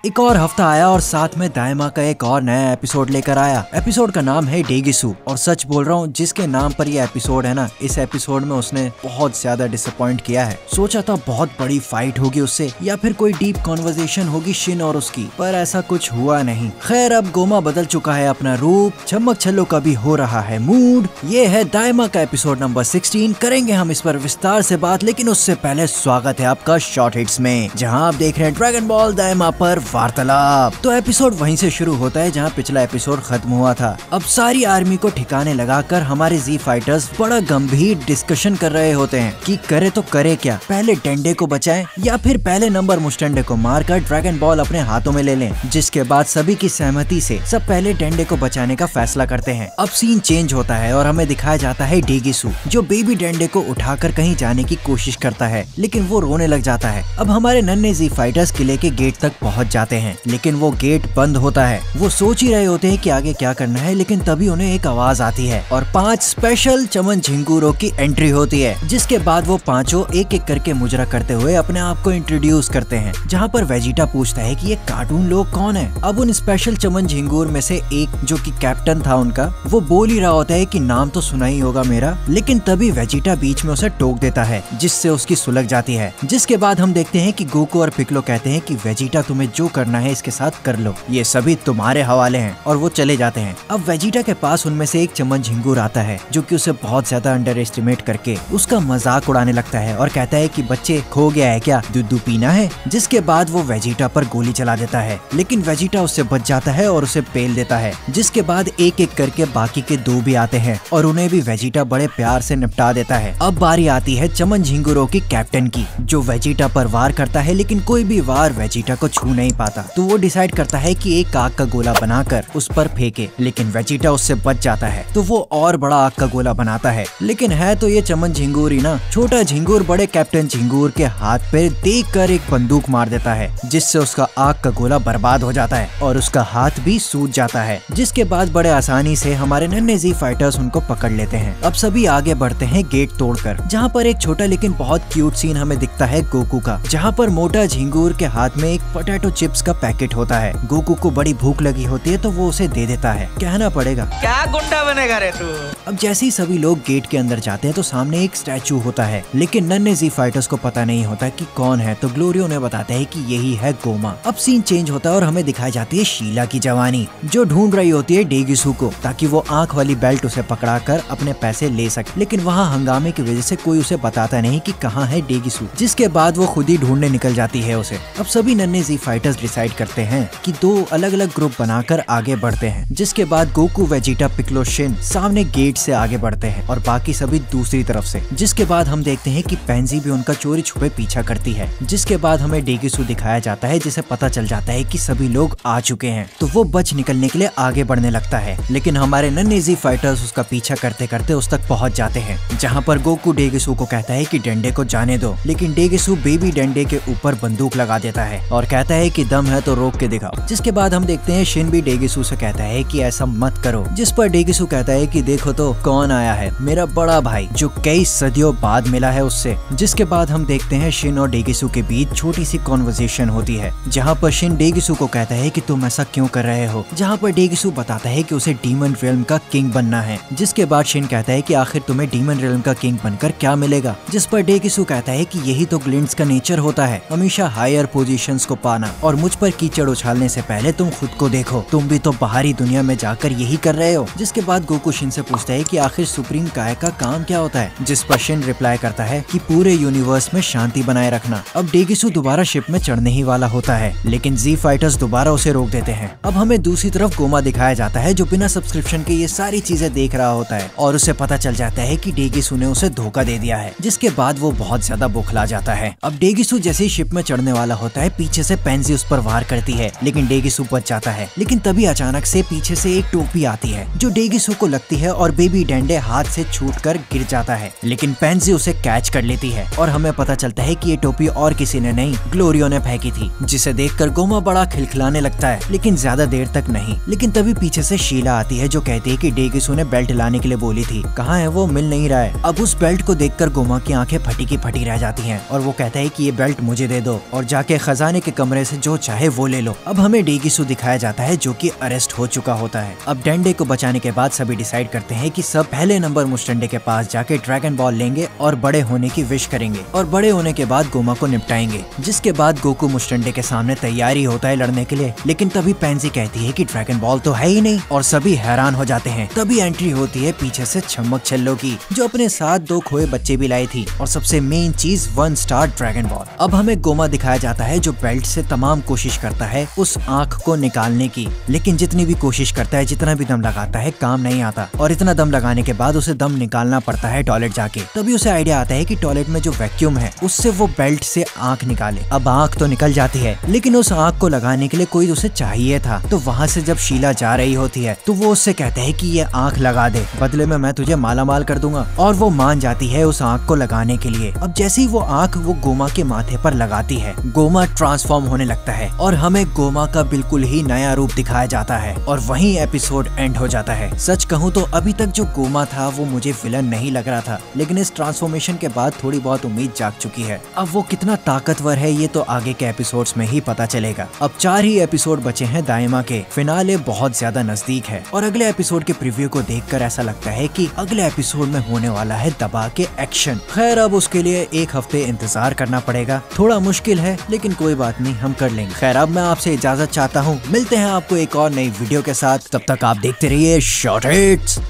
एक और हफ्ता आया और साथ में दाइमा का एक और नया एपिसोड लेकर आया। एपिसोड का नाम है डेगिसू और सच बोल रहा हूँ, जिसके नाम पर ये एपिसोड है ना, इस एपिसोड में उसने बहुत ज्यादा डिसअपॉइंट किया है। सोचा था बहुत बड़ी फाइट होगी उससे या फिर कोई डीप कॉन्वर्सेशन होगी शिन और उसकी, पर ऐसा कुछ हुआ नहीं। खैर, अब गोमा बदल चुका है अपना रूप, चमक छल्लो का भी हो रहा है मूड। ये है दाइमा का एपिसोड नंबर 16। करेंगे हम इस पर विस्तार से बात, लेकिन उससे पहले स्वागत है आपका शॉर्ट हिट्स में, जहाँ आप देख रहे हैं ड्रैगन बॉल दाइमा पर वार्तालाप। तो एपिसोड वहीं से शुरू होता है जहां पिछला एपिसोड खत्म हुआ था। अब सारी आर्मी को ठिकाने लगाकर हमारे जी फाइटर्स बड़ा गंभीर डिस्कशन कर रहे होते हैं कि करे तो करे क्या, पहले डेंडे को बचाएं या फिर पहले नंबर मुस्टंडे को मारकर ड्रैगन बॉल अपने हाथों में ले लें। जिसके बाद सभी की सहमति से सब पहले डेंडे को बचाने का फैसला करते हैं। अब सीन चेंज होता है और हमें दिखाया जाता है डेगिसू, जो बेबी डेंडे को उठाकर कहीं जाने की कोशिश करता है, लेकिन वो रोने लग जाता है। अब हमारे नन्हे जी फाइटर्स किले के गेट तक पहुंच जाते हैं, लेकिन वो गेट बंद होता है। वो सोच ही रहे होते हैं कि आगे क्या करना है, लेकिन तभी उन्हें एक आवाज आती है और 5 स्पेशल चमन झिंगुरों की एंट्री होती है। जिसके बाद वो पांचों एक एक करके मुजरा करते हुए अपने आप को इंट्रोड्यूस करते हैं, जहाँ पर वेजिटा पूछता है कि ये कार्टून लोग कौन है। अब उन स्पेशल चमन झिंगुर में से एक, जो कि कैप्टन था उनका, वो बोल ही रहा होता है कि नाम तो सुना ही होगा मेरा, लेकिन तभी वेजिटा बीच में उसे टोक देता है, जिससे उसकी सुलग जाती है। जिसके बाद हम देखते हैं कि गोकू और पिक्लो कहते हैं कि वेजिटा तुम्हें जो करना है इसके साथ कर लो, ये सभी तुम्हारे हवाले हैं, और वो चले जाते हैं। अब वेजिटा के पास उनमें से एक चमन झिंगुर आता है, जो कि उसे बहुत ज्यादा अंडर एस्टिमेट करके उसका मजाक उड़ाने लगता है और कहता है कि बच्चे खो गया है क्या, दूध पीना है। जिसके बाद वो वेजिटा पर गोली चला देता है, लेकिन वेजिटा उससे बच जाता है और उसे पेल देता है। जिसके बाद एक एक करके बाकी के 2 भी आते हैं और उन्हें भी वेजिटा बड़े प्यार से निपटा देता है। अब बारी आती है चमन झिंगुरों की कैप्टन की, जो वेजिटा पर वार करता है, लेकिन कोई भी वार वेजिटा को छू नहीं पाता। तो वो डिसाइड करता है कि एक आग का गोला बनाकर उस पर फेंके, लेकिन वेजिटा उससे बच जाता है। तो वो और बड़ा आग का गोला बनाता है, लेकिन है तो ये चमन झिंगूर ही ना। छोटा झिंगूर बड़े कैप्टन झिंगूर के हाथ पे देखकर एक बंदूक मार देता है, जिससे उसका आग का गोला बर्बाद हो जाता है और उसका हाथ भी सूज जाता है। जिसके बाद बड़े आसानी से हमारे नन्हे जी फाइटर्स उनको पकड़ लेते हैं। अब सभी आगे बढ़ते हैं गेट तोड़कर, जहाँ पर एक छोटा लेकिन बहुत क्यूट सीन हमें दिखता है गोकू का, जहाँ पर मोटा झिंगूर के हाथ में एक पोटैटो चिप्स का पैकेट होता है। गोकू को बड़ी भूख लगी होती है तो वो उसे दे देता है। कहना पड़ेगा क्या गुंडा बनेगा रे तू। अब जैसे ही सभी लोग गेट के अंदर जाते हैं तो सामने एक स्टैचू होता है, लेकिन नन्हे जी फाइटर्स को पता नहीं होता कि कौन है। तो ग्लोरियो ने बताता है कि यही है गोमा। अब सीन चेंज होता है और हमें दिखाई जाती है शीला की जवानी, जो ढूंढ रही होती है डेगिसू को, ताकि वो आंख वाली बेल्ट उसे पकड़ा कर अपने पैसे ले सके। लेकिन वहाँ हंगामे की वजह से कोई उसे बताता नहीं कि कहाँ है डेगिसू। जिसके बाद वो खुद ही ढूंढने निकल जाती है उसे। अब सभी नन्हे जी फाइटर्स डिसाइड करते हैं कि 2 अलग अलग ग्रुप बनाकर आगे बढ़ते हैं। जिसके बाद गोकू, वेजिटा, पिक्लो, शिन सामने गेट से आगे बढ़ते हैं और बाकी सभी दूसरी तरफ से। जिसके बाद हम देखते हैं कि पेंजी भी उनका चोरी छुपे पीछा करती है। जिसके बाद हमें डेगिसू दिखाया जाता है, जिसे पता चल जाता है कि सभी लोग आ चुके हैं, तो वो बच निकलने के लिए आगे बढ़ने लगता है। लेकिन हमारे नन्हे जी फाइटर्स उसका पीछा करते करते उस तक पहुंच जाते हैं, जहाँ पर गोकू डेगिसू को कहता है कि डेंडे को जाने दो, लेकिन डेगिसू बेबी डेंडे के ऊपर बंदूक लगा देता है और कहता है कि दम है तो रोक के दिखाओ। जिसके बाद हम देखते हैं शिन भी डेगिसू से कहता है कि ऐसा मत करो। जिस पर डेगिसू कहता है कि देखो तो कौन आया है, मेरा बड़ा भाई, जो कई सदियों बाद मिला है उससे। जिसके बाद हम देखते हैं शिन और डेगिसू के बीच छोटी सी कॉन्वर्सेशन होती है, जहाँ पर शिन डेगिसू को कहता है कि तुम ऐसा क्यों कर रहे हो, जहाँ पर डेगिसू बताता है कि उसे डीमन रिल्म का किंग बनना है। जिसके बाद शिन कहता है कि आखिर तुम्हें डीमन रिल्म का किंग बनकर क्या मिलेगा। जिस पर डेगिसू कहता है कि यही तो ग्लिंट्स का नेचर होता है, हमेशा हायर पोजीशंस को पाना, और मुझ पर कीचड़ उछालने से पहले तुम खुद को देखो, तुम भी तो बाहरी दुनिया में जाकर यही कर रहे हो। जिसके बाद गोकू शिन से पूछता है कि आखिर सुप्रीम काय का काम क्या होता है। जिस पर शिन रिप्लाई करता है कि पूरे यूनिवर्स में शांति बनाए रखना। अब डेगिसू दोबारा शिप में चढ़ने ही वाला होता है, लेकिन जी फाइटर्स दोबारा उसे रोक देते हैं। अब हमें दूसरी तरफ गोमा दिखाया जाता है, जो बिना सब्सक्रिप्शन के ये सारी चीजें देख रहा होता है और उसे पता चल जाता है कि डेगिसू ने उसे धोखा दे दिया है। जिसके बाद वो बहुत ज्यादा बौखला जाता है। अब डेगिसू जैसे ही शिप में चढ़ने वाला होता है, पीछे से पेंजी उस पर वार करती है, लेकिन डेगिसू बच जाता है। लेकिन तभी अचानक से पीछे से एक टोपी आती है, जो डेगिसू को लगती है और बेबी डेंडे हाथ से छूटकर गिर जाता है, लेकिन पेंजी उसे कैच कर लेती है और हमें पता चलता है कि ये टोपी और किसी ने नहीं, ग्लोरियो ने फेंकी थी। जिसे देखकर गोमा बड़ा खिलखिलाने लगता है, लेकिन ज्यादा देर तक नहीं। लेकिन तभी पीछे से शीला आती है, जो कहती है कि डेगिसू ने बेल्ट लाने के लिए बोली थी, कहाँ है वो, मिल नहीं रहा है। अब उस बेल्ट को देखकर गोमा की आंखें फटी की फटी रह जाती हैं और वो कहता है कि ये बेल्ट मुझे दे दो और जाके खजाने के कमरे से जो जो चाहे वो ले लो। अब हमें डेगिसु दिखाया जाता है जो कि अरेस्ट हो चुका होता है। अब डेंडे को बचाने के बाद सभी डिसाइड करते हैं कि सब पहले नंबर मुस्टंडे के पास जाके ड्रैगन बॉल लेंगे और बड़े होने की विश करेंगे और बड़े होने के बाद गोमा को निपटाएंगे। जिसके बाद गोकू मुस्टंडे के सामने तैयारी होता है लड़ने के लिए, लेकिन तभी पेंजी कहती है कि ड्रैगन बॉल तो है ही नहीं और सभी हैरान हो जाते हैं। तभी एंट्री होती है पीछे से छम्मक छल्लो की, जो अपने साथ 2 खोए बच्चे भी लाई थी और सबसे मेन चीज 1 स्टार ड्रैगन बॉल। अब हमें गोमा दिखाया जाता है जो बेल्ट से तमाम कोशिश करता है उस आँख को निकालने की, लेकिन जितनी भी कोशिश करता है, जितना भी दम लगाता है, काम नहीं आता और इतना दम लगाने के बाद उसे दम निकालना पड़ता है टॉयलेट जाके। तभी उसे आइडिया आता है कि टॉयलेट में जो वैक्यूम है उससे वो बेल्ट से आँख निकाले। अब आँख तो निकल जाती है, लेकिन उस आँख को लगाने के लिए कोई उसे चाहिए था। तो वहाँ से जब शीला जा रही होती है तो वो उससे कहते हैं कि ये आँख लगा दे, बदले में मैं तुझे माला माल कर दूंगा, और वो मान जाती है उस आँख को लगाने के लिए। अब जैसे ही वो आँख वो गोमा के माथे पर लगाती है, गोमा ट्रांसफॉर्म होने लगता है और हमें गोमा का बिल्कुल ही नया रूप दिखाया जाता है और वहीं एपिसोड एंड हो जाता है। सच कहूँ तो अभी तक जो गोमा था वो मुझे विलन नहीं लग रहा था, लेकिन इस ट्रांसफॉर्मेशन के बाद थोड़ी बहुत उम्मीद जाग चुकी है। अब वो कितना ताकतवर है ये तो आगे के एपिसोड्स में ही पता चलेगा। अब 4 ही एपिसोड बचे हैं दाइमा के, फिनाले बहुत ज्यादा नजदीक है और अगले एपिसोड के प्रीव्यू को देखकर ऐसा लगता है कि अगले एपिसोड में होने वाला है दबा के एक्शन। खैर अब उसके लिए 1 हफ्ते इंतजार करना पड़ेगा, थोड़ा मुश्किल है लेकिन कोई बात नहीं, हम कर लेंगे। खैर अब मैं आपसे इजाजत चाहता हूँ, मिलते हैं आपको एक और नई वीडियो के साथ, तब तक आप देखते रहिए शॉर्ट हिट्स।